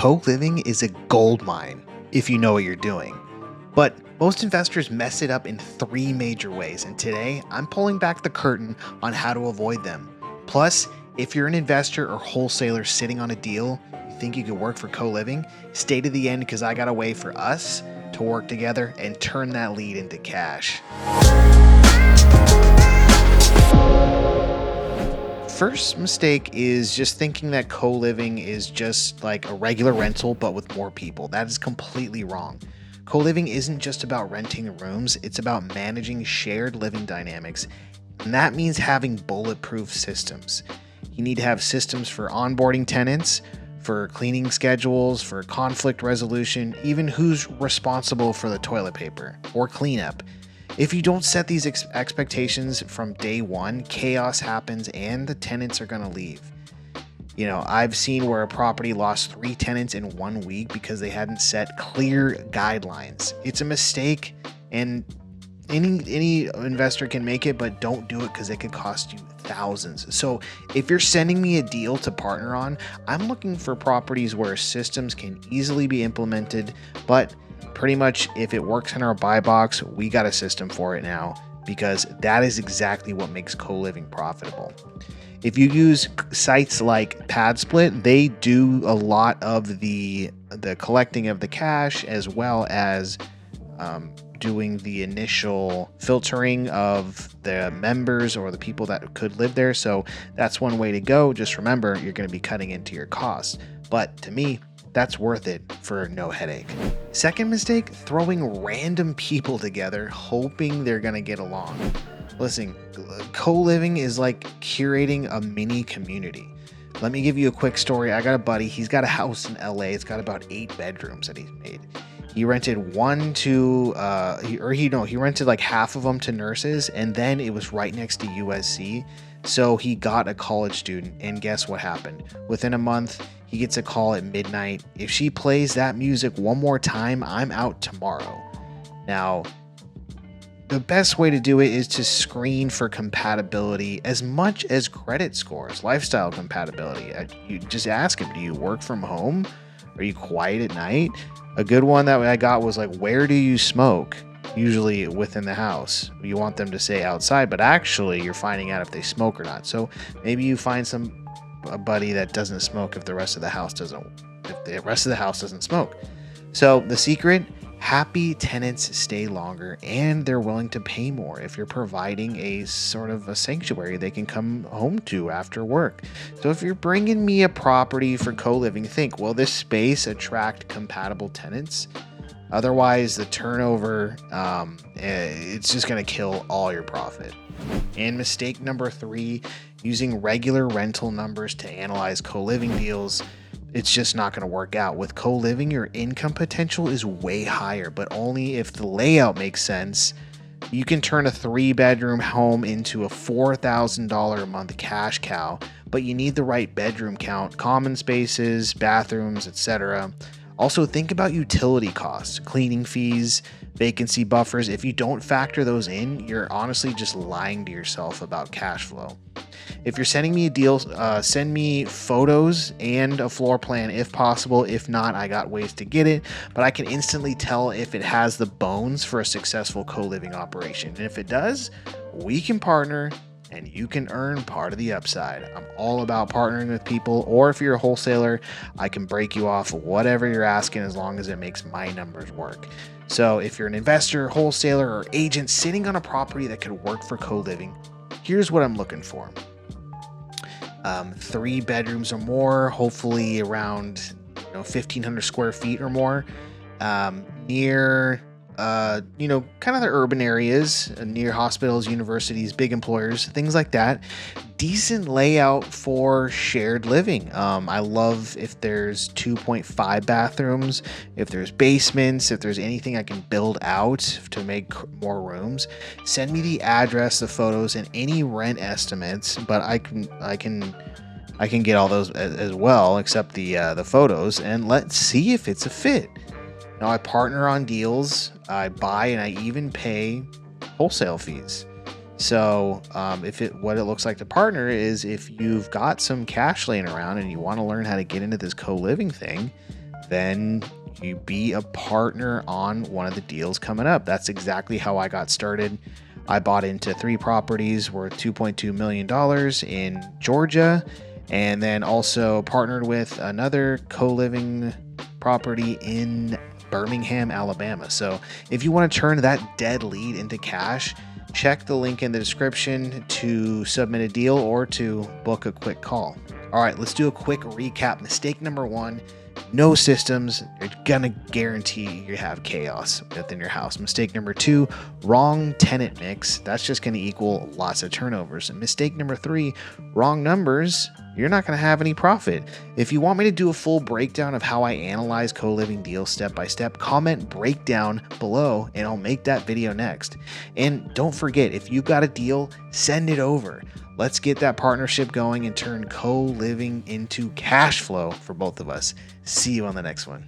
Co-living is a gold mine if you know what you're doing. But most investors mess it up in three major ways, and today I'm pulling back the curtain on how to avoid them. Plus, if you're an investor or wholesaler sitting on a deal you think you could work for co-living, stay to the end because I got a way for us to work together and turn that lead into cash. First mistake is just thinking that co-living is just like a regular rental but with more people. That is completely wrong. Co-living isn't just about renting rooms, it's about managing shared living dynamics, and that means having bulletproof systems. You need to have systems for onboarding tenants, for cleaning schedules, for conflict resolution, even who's responsible for the toilet paper or cleanup. If you don't set these expectations from day one, chaos happens and the tenants are going to leave. You know, I've seen where a property lost 3 tenants in 1 week because they hadn't set clear guidelines. It's a mistake, and any investor can make it, but don't do it because it could cost you thousands. So if you're sending me a deal to partner on, I'm looking for properties where systems can easily be implemented, but pretty much if it works in our buy box, we got a system for it now, because that is exactly what makes co-living profitable. If you use sites like PadSplit, they do a lot of the collecting of the cash, as well as doing the initial filtering of the members or the people that could live there. So that's one way to go. Just remember, you're going to be cutting into your costs. But to me, that's worth it for no headache. Second mistake, throwing random people together, hoping they're going to get along. Listen, co-living is like curating a mini community. Let me give you a quick story. I got a buddy. He's got a house in LA. It's got about 8 bedrooms that he's made. He rented he rented like half of them to nurses, and then it was right next to USC. So he got a college student, and guess what happened? Within a month, he gets a call at midnight. If she plays that music one more time, I'm out tomorrow. Now, the best way to do it is to screen for compatibility as much as credit scores, lifestyle compatibility. You just ask him, do you work from home? Are you quiet at night? A good one that I got was like, where do you smoke? Usually within the house. You want them to say outside, but actually you're finding out if they smoke or not. So maybe you find a buddy that doesn't smoke if the rest of the house doesn't smoke. So the secret, happy tenants stay longer and they're willing to pay more if you're providing a sort of a sanctuary they can come home to after work. So if you're bringing me a property for co-living, think, will this space attract compatible tenants? Otherwise, the turnover, it's just going to kill all your profit. And mistake number 3, using regular rental numbers to analyze co-living deals. It's just not going to work out. With co-living, your income potential is way higher, but only if the layout makes sense. You can turn a 3-bedroom home into a $4,000 a month cash cow, but you need the right bedroom count, common spaces, bathrooms, etc. Also, think about utility costs, cleaning fees, vacancy buffers. If you don't factor those in, you're honestly just lying to yourself about cash flow. If you're sending me a deal, send me photos and a floor plan if possible. If not, I got ways to get it, but I can instantly tell if it has the bones for a successful co-living operation. And if it does, we can partner and you can earn part of the upside. I'm all about partnering with people, or if you're a wholesaler, I can break you off whatever you're asking as long as it makes my numbers work. So if you're an investor, wholesaler, or agent sitting on a property that could work for co-living, here's what I'm looking for. 3 bedrooms or more, hopefully around 1,500 square feet or more, near kind of the urban areas, near hospitals, universities, big employers, things like that. Decent layout for shared living. I love if there's 2.5 bathrooms, if there's basements, if there's anything I can build out to make more rooms. Send me the address, the photos, and any rent estimates, but I can get all those as well, except the photos, and let's see if it's a fit. Now, I partner on deals, I buy, and I even pay wholesale fees. So what it looks like to partner is if you've got some cash laying around and you want to learn how to get into this co-living thing, then you be a partner on one of the deals coming up. That's exactly how I got started. I bought into 3 properties worth $2.2 million in Georgia, and then also partnered with another co-living property in Birmingham, Alabama. So if you want to turn that dead lead into cash, check the link in the description to submit a deal or to book a quick call. All right, let's do a quick recap. Mistake number 1, no systems. You're gonna guarantee you have chaos within your house. Mistake number 2, wrong tenant mix. That's just gonna equal lots of turnovers. And mistake number 3, wrong numbers. You're not gonna have any profit. If you want me to do a full breakdown of how I analyze co-living deals step by step, comment breakdown below and I'll make that video next. And don't forget, if you've got a deal, send it over. Let's get that partnership going and turn co-living into cash flow for both of us. See you on the next one.